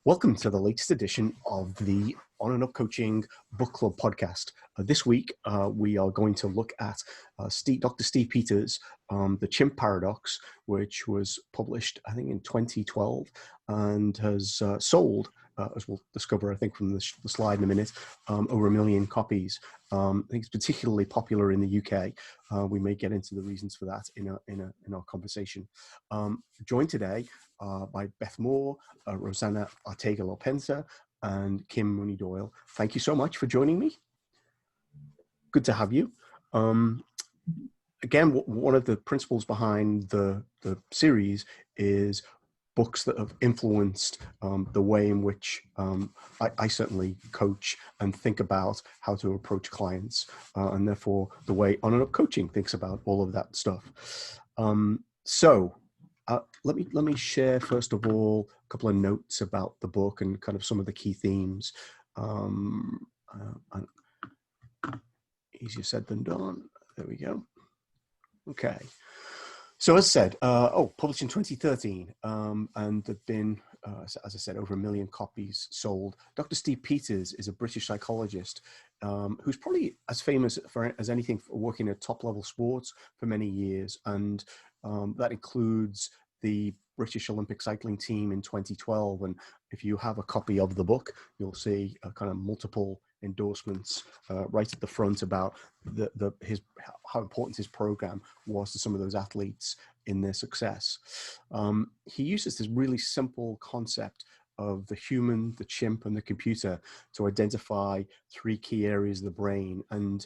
Welcome to the latest edition of the On and Up Coaching Book Club podcast. This week, we are going to look at Dr. Steve Peters' The Chimp Paradox, which was published, I think, in 2012 and has sold, as we'll discover, I think, from the slide in a minute, over 1 million copies. I think it's particularly popular in the UK. We may get into the reasons for that in our conversation. Joined today by Beth Moore, Rosanna Ortega-Lopensa, and Kim Mooney-Doyle. Thank you so much for joining me. Good to have you. Again, one of the principles behind the series is books that have influenced the way in which I certainly coach and think about how to approach clients, and therefore the way On and Up Coaching thinks about all of that stuff. Let me share, first of all, a couple of notes about the book and kind of some of the key themes. Easier said than done. There we go. Okay. So as I said, published in 2013, and there've been, as I said, over 1 million copies sold. Dr. Steve Peters is a British psychologist who's probably as famous as anything for working at top-level sports for many years, and that includes the British Olympic cycling team in 2012. And if you have a copy of the book, you'll see kind of multiple endorsements right at the front about how important his program was to some of those athletes in their success. He uses this really simple concept of the human, the chimp, and the computer to identify 3 key areas of the brain. And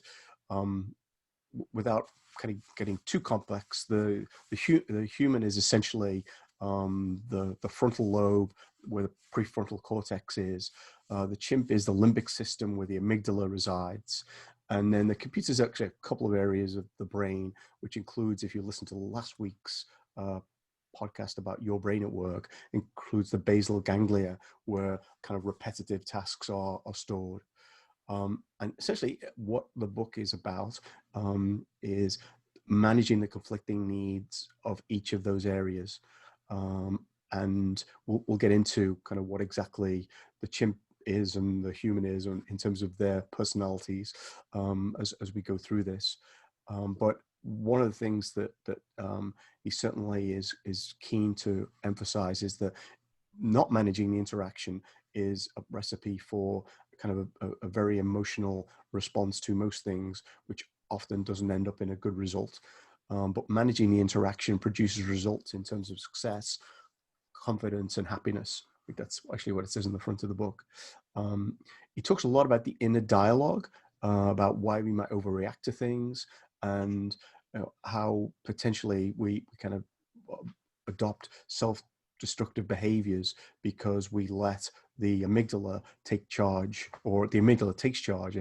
without kind of getting too complex, the human is essentially the frontal lobe, where the prefrontal cortex is. The chimp is the limbic system, where the amygdala resides. And then the computer is actually a couple of areas of the brain, which includes, if you listen to last week's podcast about your brain at work, includes the basal ganglia, where kind of repetitive tasks are stored. And essentially what the book is about is managing the conflicting needs of each of those areas. And we'll get into kind of what exactly the chimp is and the human is in terms of their personalities as we go through this. But one of the things that he certainly is keen to emphasize is that not managing the interaction is a recipe for kind of a very emotional response to most things, which often doesn't end up in a good result. But managing the interaction produces results in terms of success, confidence, and happiness. I think that's actually what it says in the front of the book. He talks a lot about the inner dialogue, about why we might overreact to things, and how potentially we kind of adopt self-destructive behaviors because we let the amygdala take charge, or the amygdala takes charge.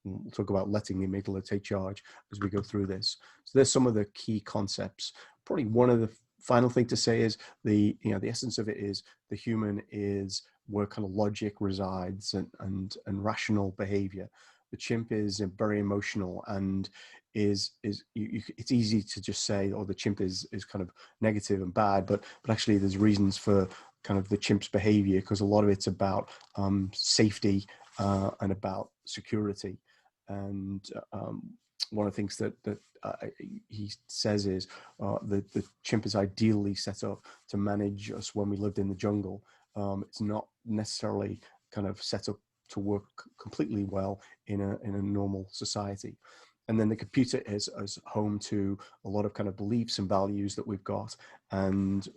We'll talk about letting the amygdala take charge as we go through this. So there's some of the key concepts. Probably one of the final thing to say is the essence of it is the human is where kind of logic resides and rational behavior. The chimp is very emotional and it's easy to just say, oh, the chimp is kind of negative and bad, but actually there's reasons for kind of the chimp's behavior, because a lot of it's about safety and about security. And one of the things that he says is the chimp is ideally set up to manage us when we lived in the jungle. It's not necessarily kind of set up to work completely well in a normal society. And then the computer is home to a lot of kind of beliefs and values that we've got, and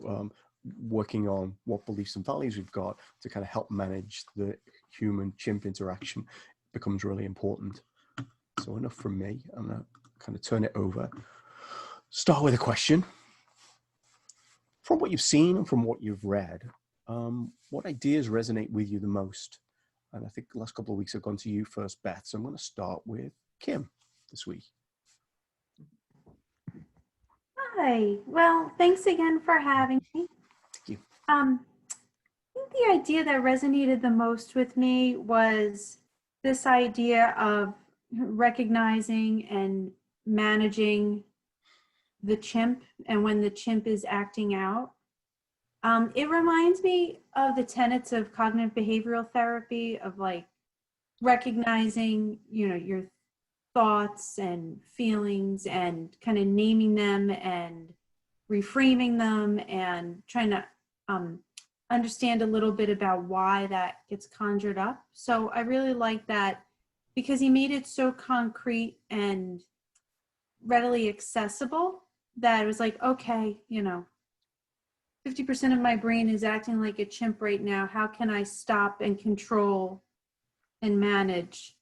working on what beliefs and values we've got to kind of help manage the human-chimp interaction becomes really important. So enough from me. I'm going to kind of turn it over. Start with a question. From what you've seen and from what you've read, what ideas resonate with you the most? And I think the last couple of weeks I've gone to you first, Beth. So I'm going to start with Kim this week. Hi. Well, thanks again for having me. Thank you. I think the idea that resonated the most with me was this idea of recognizing and managing the chimp, and when the chimp is acting out. It reminds me of the tenets of cognitive behavioral therapy, of like recognizing, your thoughts and feelings and kind of naming them and reframing them and trying to um, understand a little bit about why that gets conjured up. So I really like that because he made it so concrete and readily accessible that it was like, okay, 50% of my brain is acting like a chimp right now. How can I stop and control and manage?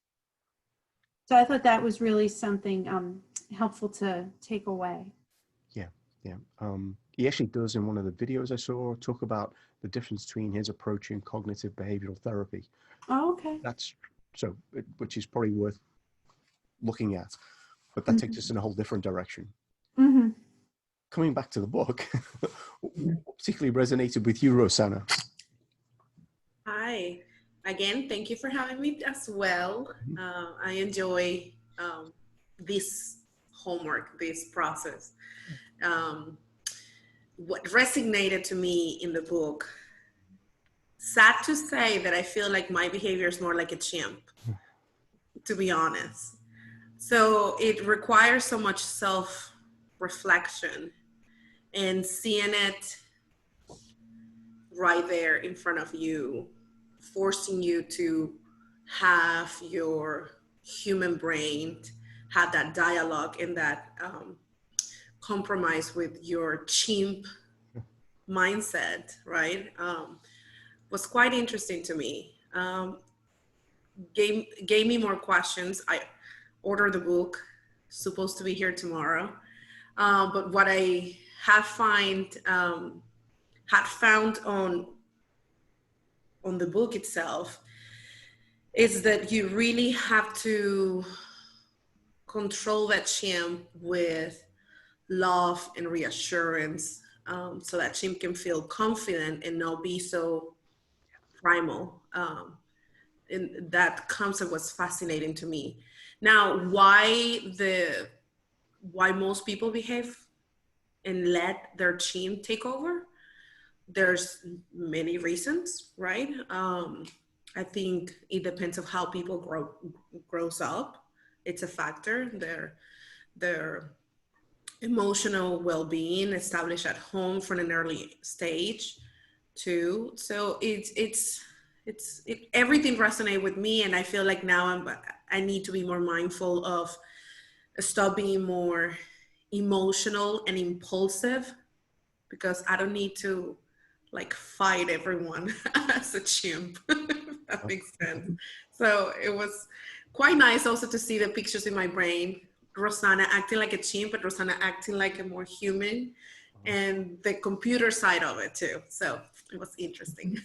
So I thought that was really something helpful to take away. Yeah, yeah. He actually does, in one of the videos I saw, talk about the difference between his approach in cognitive behavioral therapy. Oh, okay. That's so, which is probably worth looking at, but that takes us Mm-hmm. in a whole different direction. Mm-hmm. Coming back to the book, what particularly resonated with you, Rosanna? Hi, again, thank you for having me as well. I enjoy this homework, this process. Um, what resonated to me in the book, sad to say that I feel like my behavior is more like a chimp, to be honest. So it requires so much self-reflection and seeing it right there in front of you, forcing you to have your human brain have that dialogue and that compromise with your chimp mindset, right? Was quite interesting to me. Gave me more questions. I ordered the book, supposed to be here tomorrow. But what I have had found on the book itself is that you really have to control that chimp with love and reassurance, so that chimp can feel confident and not be so primal. And that concept was fascinating to me. Now, why most people behave and let their chimp take over? There's many reasons, right? I think it depends on how people grows up. It's a factor. Their emotional well-being established at home from an early stage too. So everything resonate with me, and I feel like now I need to be more mindful of stop being more emotional and impulsive, because I don't need to like fight everyone as a chimp. If that makes sense. So it was quite nice also to see the pictures in my brain. Rosanna acting like a chimp, but Rosanna acting like a more human, and the computer side of it too. So it was interesting.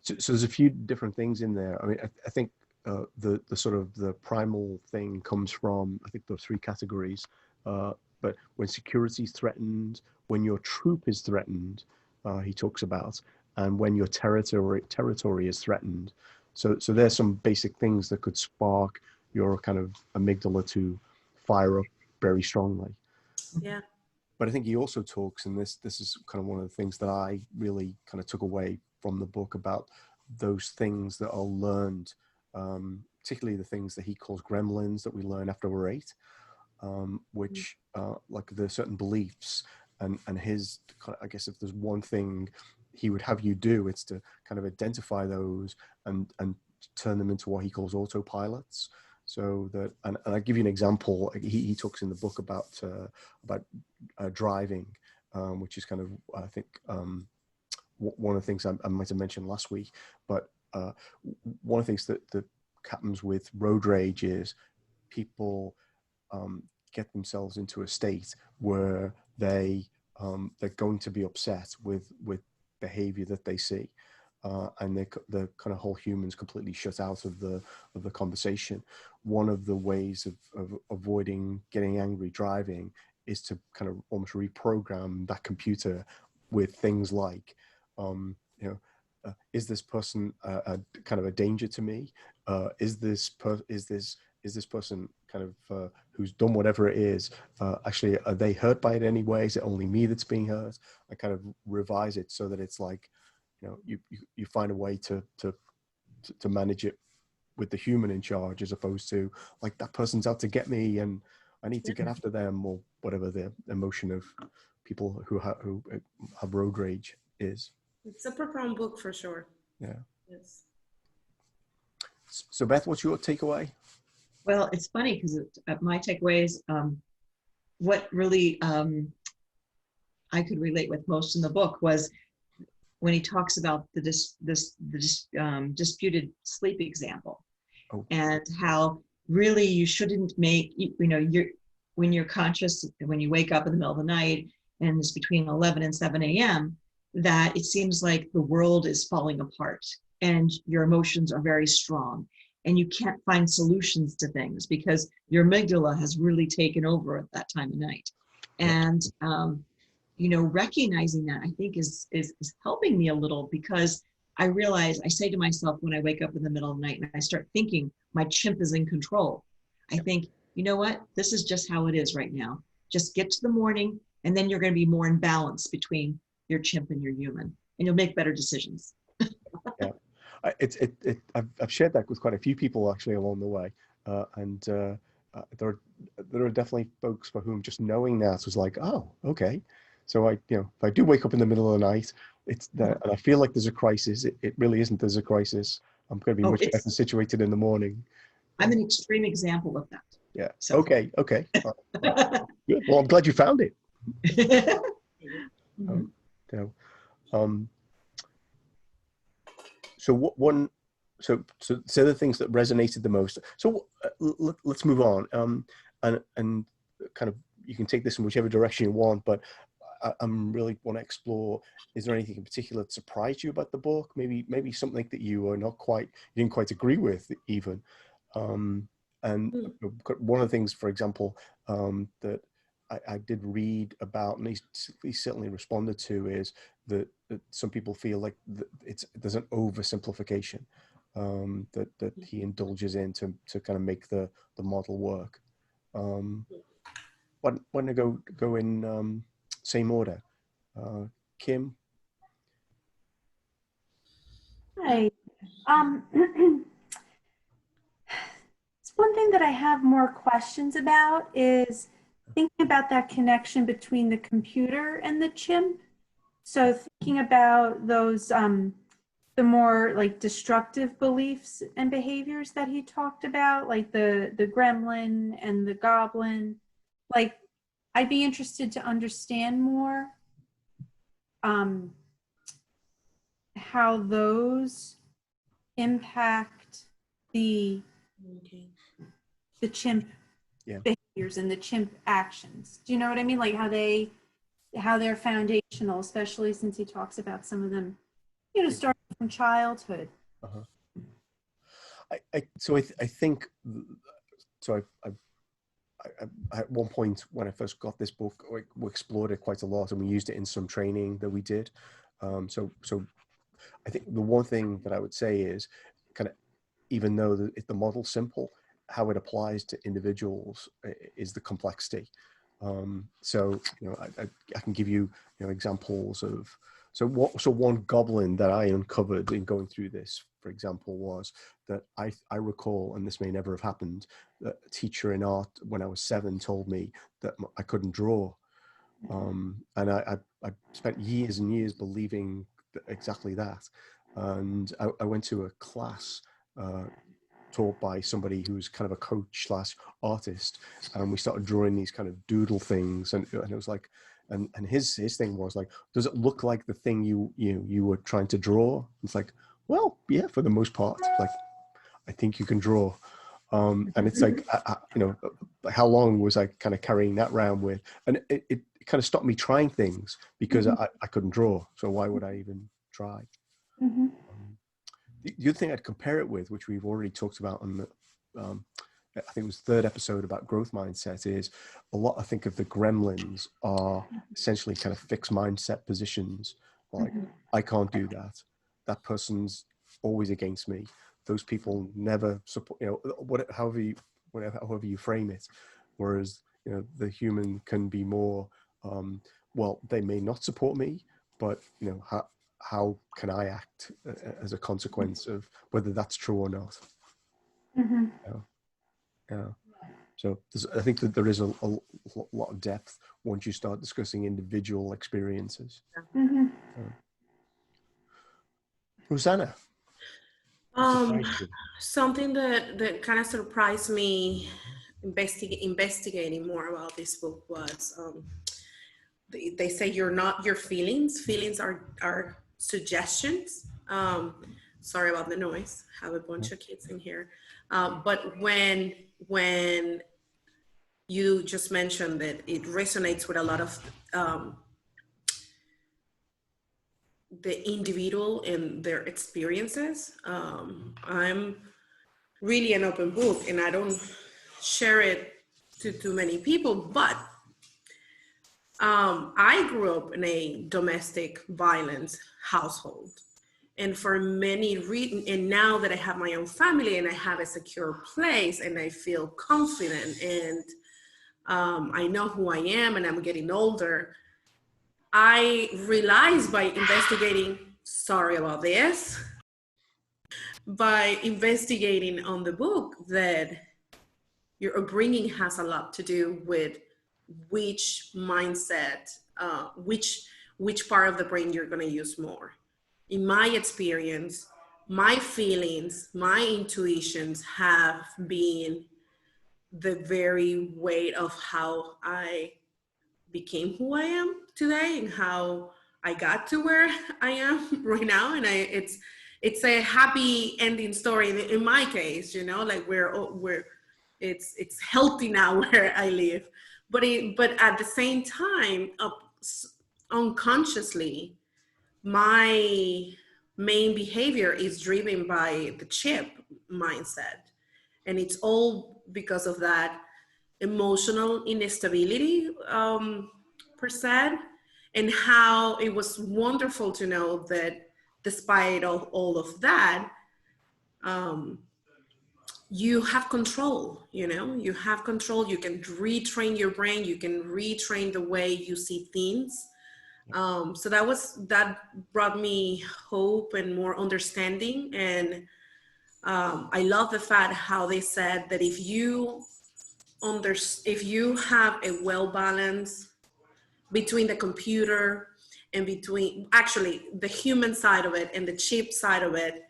So there's a few different things in there. I mean, I think the sort of the primal thing comes from, I think, those three categories. But when security is threatened, when your troop is threatened, he talks about, and when your territory is threatened. So there's some basic things that could spark your kind of amygdala to fire up very strongly. Yeah. But I think he also talks, and this is kind of one of the things that I really kind of took away from the book, about those things that are learned, particularly the things that he calls gremlins that we learn after we're 8, which like the certain beliefs, and his, I guess if there's one thing he would have you do, it's to kind of identify those and turn them into what he calls autopilots. So that, and I give you an example. He talks in the book about driving, which is kind of, I think, one of the things I might have mentioned last week. But one of the things that happens with road rage is people get themselves into a state where they're going to be upset with behavior that they see. And the kind of whole human's completely shut out of the conversation. One of the ways of avoiding getting angry driving is to kind of almost reprogram that computer with things like, is this person a kind of a danger to me? Is this person kind kind of who's done whatever it is, actually, are they hurt by it anyway? Is it only me that's being hurt? I kind of revise it so that it's like, you know, you find a way to manage it with the human in charge, as opposed to like, that person's out to get me and I need to get after them, or whatever the emotion of people who have road rage is. It's a profound book for sure. Yeah. Yes. So Beth, what's your takeaway? Well, it's funny because my takeaway is what really I could relate with most in the book was when he talks about the disputed sleep example. Oh. And how really you shouldn't make, when you're conscious, when you wake up in the middle of the night and it's between 11 and 7 a.m., that it seems like the world is falling apart and your emotions are very strong and you can't find solutions to things because your amygdala has really taken over at that time of night. And, recognizing that, I think is helping me a little, because I realize, I say to myself when I wake up in the middle of the night and I start thinking my chimp is in control, I think, you know what, this is just how it is right now. Just get to the morning and then you're going to be more in balance between your chimp and your human, and you'll make better decisions. Yeah, I've shared that with quite a few people actually along the way, and there are definitely folks for whom just knowing that was like, oh, okay. So if I do wake up in the middle of the night, it's that, and I feel like there's a crisis. It really isn't. There's a crisis. I'm going to be much better situated in the morning. I'm an extreme example of that. Yeah. So. Okay. Good. Well, I'm glad you found it. So the things that resonated the most. So let's move on. And kind of, you can take this in whichever direction you want, but I'm really want to explore, is there anything in particular that surprised you about the book? Maybe something that you didn't quite agree with even. And one of the things, for example, that I did read about, and he certainly responded to, is that some people feel like there's an oversimplification that he indulges in to kind of make the model work. Why don't I go in same order? Kim? Hi. It's one thing that I have more questions about is thinking about that connection between the computer and the chimp. So thinking about those, the more like destructive beliefs and behaviors that he talked about, like the gremlin and the goblin, like I'd be interested to understand more how those impact the chimp behaviors and the chimp actions. Do you know what I mean? Like how they're foundational, especially since he talks about some of them, starting from childhood. I think at one point when I first got this book, we explored it quite a lot, and we used it in some training that we did. So I think the one thing that I would say is, kind of, even though the model's simple, how it applies to individuals is the complexity. So I can give you examples of, so one goblin that I uncovered in going through this, for example, was that I recall, and this may never have happened, that a teacher in art when I was 7 told me that I couldn't draw. And I spent years and years believing exactly that. And I went to a class taught by somebody who's kind of a coach / artist, and we started drawing these kind of doodle things, and it was like, and his thing was like, does it look like the thing you were trying to draw? It's like, well, yeah, for the most part, like, I think you can draw. And it's like, how long was I kind of carrying that around with? And it kind of stopped me trying things because I couldn't draw. So why would I even try? Mm-hmm. The other thing I'd compare it with, which we've already talked about on the, I think it was 3rd episode about growth mindset, is a lot, I think, of the gremlins are essentially kind of fixed mindset positions. Like, I can't do that. That person's always against me. Those people never support, whatever whatever, however you frame it. Whereas, you know, the human can be more, well, they may not support me, but, you know, how can I act as a consequence of whether that's true or not? Mm-hmm. Yeah. So I think that there is a lot of depth once you start discussing individual experiences. Mm-hmm. Rosanna, Something that kind of surprised me investigating more about this book was they say you're not your feelings. Feelings are suggestions. Sorry about the noise. I have a bunch of kids in here. But when you just mentioned that it resonates with a lot of the individual and their experiences. I'm really an open book, and I don't share it to too many people, but I grew up in a domestic violence household. And for many reasons, and now that I have my own family and I have a secure place and I feel confident and I know who I am and I'm getting older, I realized by investigating, sorry about this, by investigating on the book that your upbringing has a lot to do with which mindset, which part of the brain you're going to use more. In my experience, my feelings, my intuitions have been the very weight of how I became who I am today and how I got to where I am right now. And it's a happy ending story in my case, you know, like it's healthy now where I live, but at the same time, unconsciously, my main behavior is driven by the chip mindset, and it's all because of that emotional instability per se, and how it was wonderful to know that despite all of that, you have control, you know, you have control. You can retrain your brain. You can retrain the way you see things. So that brought me hope and more understanding. And I love the fact how they said that if you have a well balance between the computer and between actually the human side of it and the chip side of it,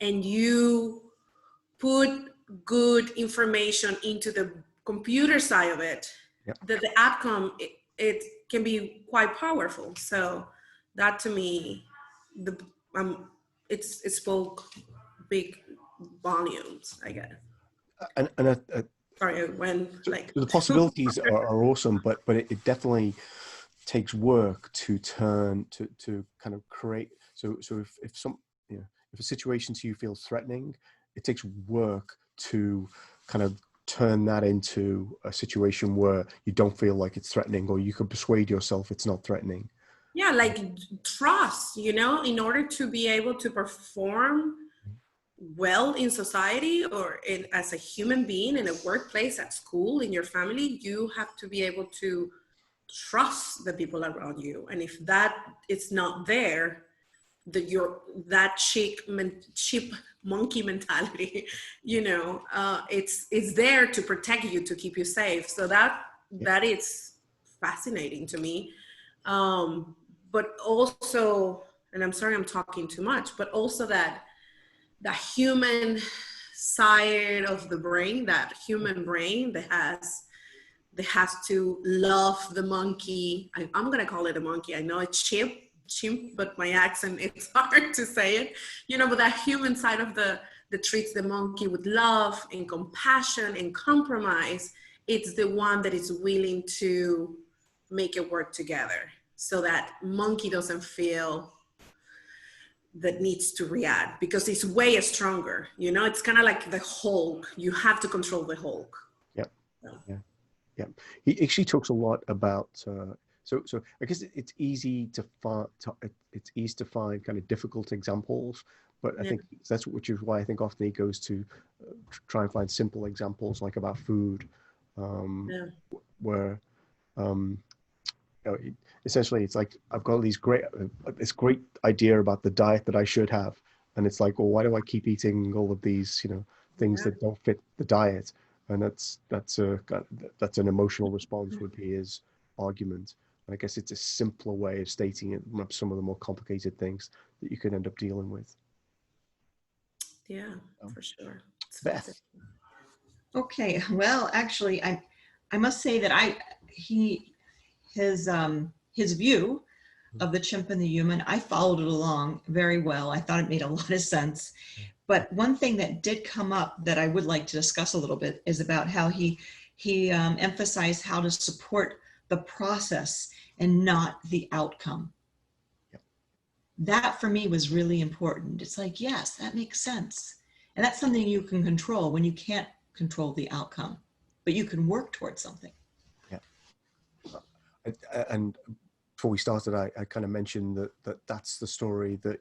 and you put good information into the computer side of it, that the outcome, it can be quite powerful. So that to me, it spoke big volumes, I guess. And Sorry, when like the possibilities are awesome, but it definitely takes work to turn to kind of create. So if some, you know, if a situation to you feels threatening, it takes work to kind of turn that into a situation where you don't feel like it's threatening, or you can persuade yourself it's not threatening. Yeah, like trust, you know, in order to be able to perform well in society or as a human being in a workplace, at school, in your family, you have to be able to trust the people around you. And if that is not there, that chip monkey mentality, you know, it's there to protect you, to keep you safe. So that is fascinating to me. But also, and I'm sorry I'm talking too much, but also that the human side of the brain, that human brain that has to love the monkey. I'm gonna call it a monkey. I know it's chimp, but my accent, it's hard to say it. You know, but that human side of that treats the monkey with love and compassion and compromise, it's the one that is willing to make it work together, so that monkey doesn't feel that needs to react, because it's way stronger. You know, it's kind of like the Hulk. You have to control the Hulk. Yep. So. Yeah. He actually talks a lot about. So I guess it's easy to find kind of difficult examples, But I Yeah. think that's which is why I think often he goes to try and find simple examples like about food, Yeah. where you know, essentially it's like I've got this great idea about the diet that I should have, and it's like, well, why do I keep eating all of these, you know, things Yeah. that don't fit the diet? And that's an emotional response would be his argument. And I guess it's a simpler way of stating it than some of the more complicated things that you could end up dealing with. Yeah, for sure. It's Beth. Okay, well, actually, I must say that his view of the chimp and the human, I followed it along very well. I thought it made a lot of sense. But one thing that did come up that I would like to discuss a little bit is about how he emphasized how to support the process and not the outcome. Yep. That for me was really important. It's like, yes, that makes sense. And that's something you can control when you can't control the outcome, but you can work towards something. Yeah. And before we started, I kind of mentioned that's the story that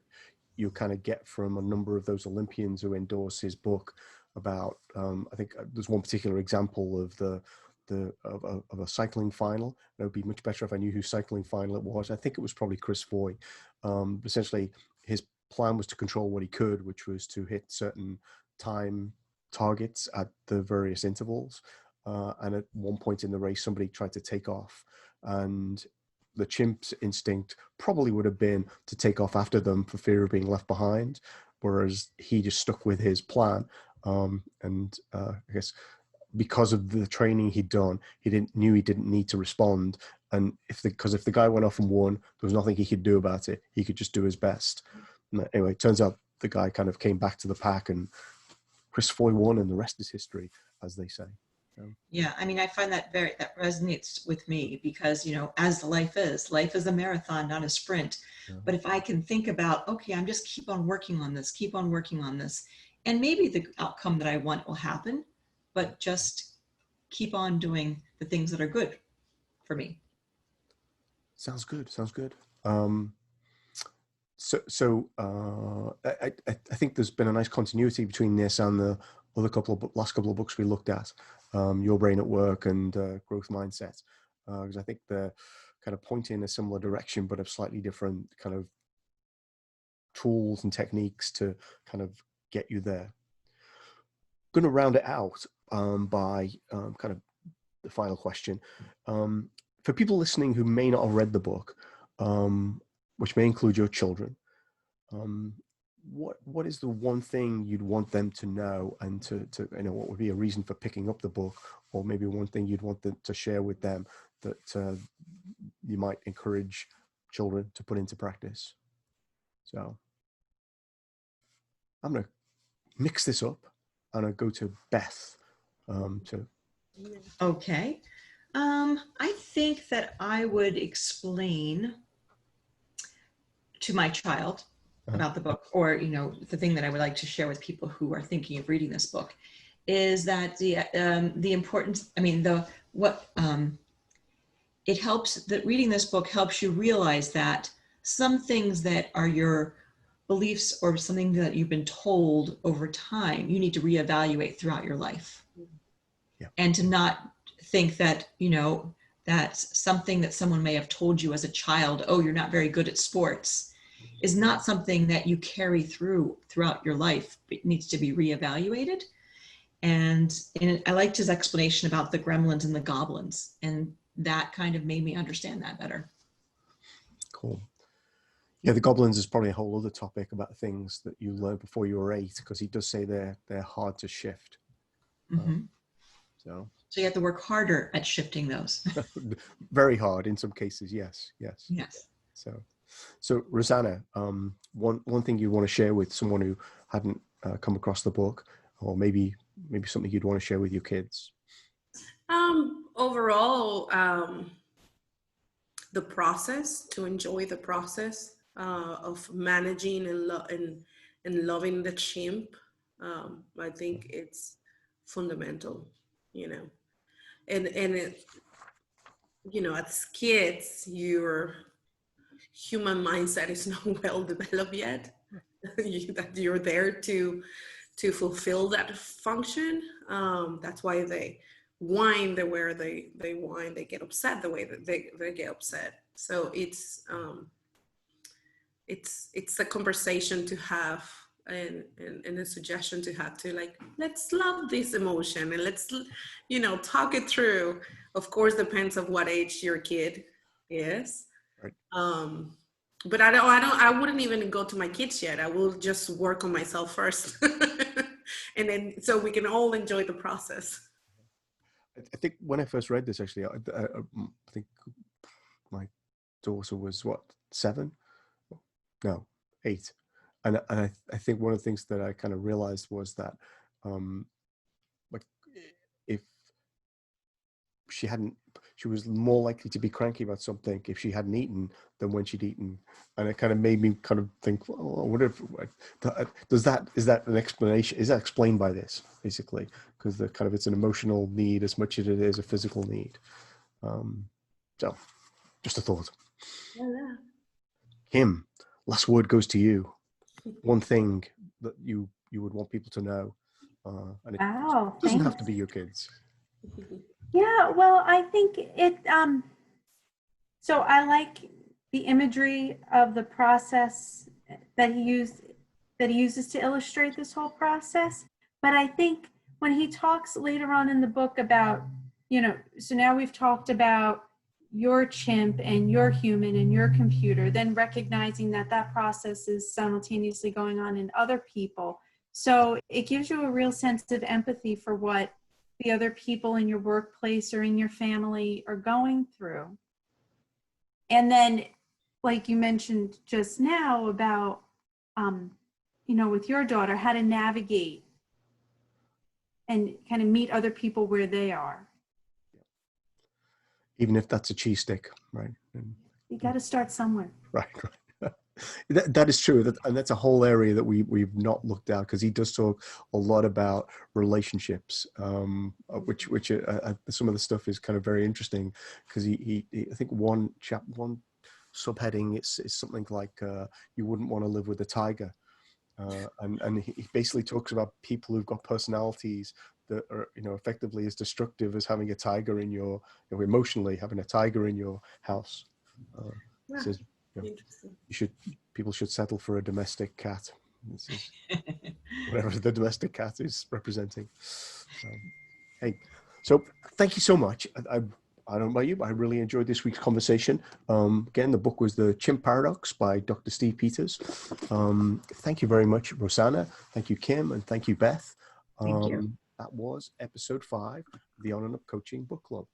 you kind of get from a number of those Olympians who endorse his book about, I think there's one particular example of of a cycling final. It would be much better if I knew whose cycling final it was. I think it was probably Chris Foy. Essentially, his plan was to control what he could, which was to hit certain time targets at the various intervals. And at one point in the race, somebody tried to take off, and the chimp's instinct probably would have been to take off after them for fear of being left behind, whereas he just stuck with his plan. I guess because of the training he'd done, knew he didn't need to respond. And if the guy went off and won, there was nothing he could do about it. He could just do his best. And anyway, it turns out the guy kind of came back to the pack, and Chris Foy won, and the rest is history, as they say. Yeah, I mean, I find that that resonates with me because, you know, as life is a marathon, not a sprint. Yeah. But if I can think about, okay, I'm just keep on working on this, and maybe the outcome that I want will happen, but just keep on doing the things that are good for me. Sounds good. I think there's been a nice continuity between this and the other last couple of books we looked at, Your Brain at Work and Growth Mindset, because I think they're kind of pointing in a similar direction, but have slightly different kind of tools and techniques to kind of get you there. Going to round it out by kind of the final question. For people listening who may not have read the book, which may include your children, what is the one thing you'd want them to know, and to you know, what would be a reason for picking up the book, or maybe one thing you'd want them to share with them that you might encourage children to put into practice? So I'm going to mix this up and I'll go to Beth. Okay. I think that I would explain to my child about the book, or, you know, the thing that I would like to share with people who are thinking of reading this book is that the importance, I mean, it helps that reading this book helps you realize that some things that are your beliefs or something that you've been told over time, you need to reevaluate throughout your life. Yeah. And to not think that, you know, that's something that someone may have told you as a child, oh, you're not very good at sports, is not something that you carry throughout your life. It needs to be reevaluated. And I liked his explanation about the gremlins and the goblins, and that kind of made me understand that better. Cool. Yeah, the goblins is probably a whole other topic about things that you learned before you were 8, because he does say they're hard to shift. Mm-hmm. So you have to work harder at shifting those. Very hard in some cases. Yes. So Rosanna, one thing you want to share with someone who hadn't come across the book, or maybe something you'd want to share with your kids? Overall, the process, to enjoy the process of managing and loving the chimp. I think it's fundamental, you know, and it, you know, as kids, your human mindset is not well developed yet. that you're there to fulfill that function. That's why they whine the way they whine, they get upset the way that they get upset. So it's a conversation to have, and a suggestion to have, to like, let's love this emotion and let's, you know, talk it through. Of course, depends on what age your kid is. Right. But I wouldn't even go to my kids yet. I will just work on myself first. And then, so we can all enjoy the process. I think when I first read this, actually, I think my daughter was what, 7? No, 8. And I think one of the things that I kind of realized was that, like, if she was more likely to be cranky about something if she hadn't eaten than when she'd eaten. And it kind of made me kind of think, well, I wonder if, is that an explanation? Is that explained by this, basically? Because it's an emotional need as much as it is a physical need. So just a thought. Yeah. Kim, last word goes to you. One thing that you would want people to know, and it doesn't have to be your kids. Yeah, well, I think it, so I like the imagery of the process that he uses to illustrate this whole process. But I think when he talks later on in the book about, you know, so now we've talked about your chimp and your human and your computer, then recognizing that that process is simultaneously going on in other people. So it gives you a real sense of empathy for what the other people in your workplace or in your family are going through. And then, like you mentioned just now about, you know, with your daughter, how to navigate and kind of meet other people where they are. Even if that's a cheese stick, right? You got to start somewhere. Right. That is true, and that's a whole area that we've not looked at, because he does talk a lot about relationships, which some of the stuff is kind of very interesting, because he I think one subheading is something like you wouldn't want to live with a tiger, and he basically talks about people who've got personalities that are, you know, effectively as destructive as having a tiger in your, you know, emotionally having a tiger in your house. Says, you know, people should settle for a domestic cat. This is whatever the domestic cat is representing. Hey, so thank you so much. I don't know about you, but I really enjoyed this week's conversation. Again, the book was The Chimp Paradox by Dr. Steve Peters. Thank you very much, Rosanna. Thank you, Kim, and thank you, Beth. Thank you. That was episode 5 of the On and Up Coaching Book Club.